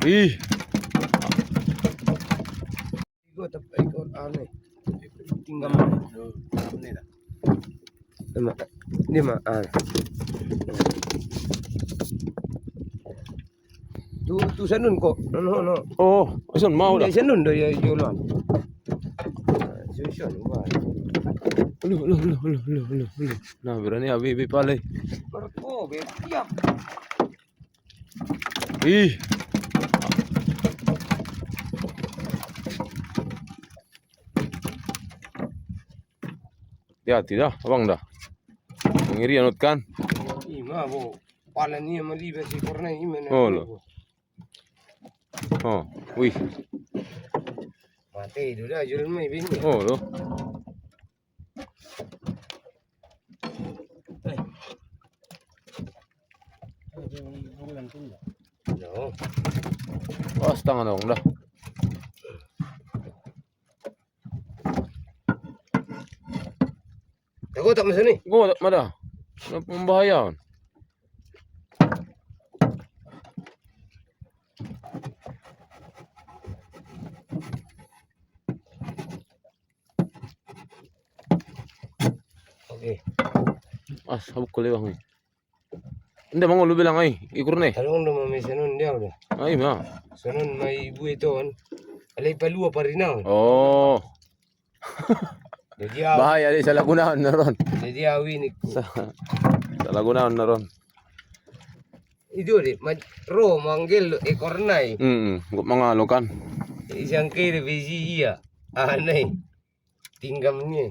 Ih. Ikut aneh. Tinggal ini mah tu sanun kok. No. Oh, asan mau dah. Sanun do ya jualan. Susun ba. Lu. Nah, berani abi pale. Perko be tiap. Ih. Ya, tidak, abang dah. Ngiri anut kan? Ima bo. Pala ni mali ba si korna ima na. Oh, lo. Oh, wih. Mati do dah jual mai bini. Oh, lo. No. Pas tangan dong dah. Aku tak masuk ni. Gua tak madah. Membahayakan. Okey. Sabuk ko lewang eh. Hindi mango lu bilang ay ikur ne. Talong do mami sanun dia udah. Ay ma. Sanun mai ibu itu kan. Alay palua pa rin na. Oh. Jadi Bahaya di sa Lagunaon na ron. jadi awi ni. Sa Lagunaon na ron. Itu deh, ro manggil ekor nai. Mga lokan. Isang kiri besi iya. Aneh. Tinggamnya.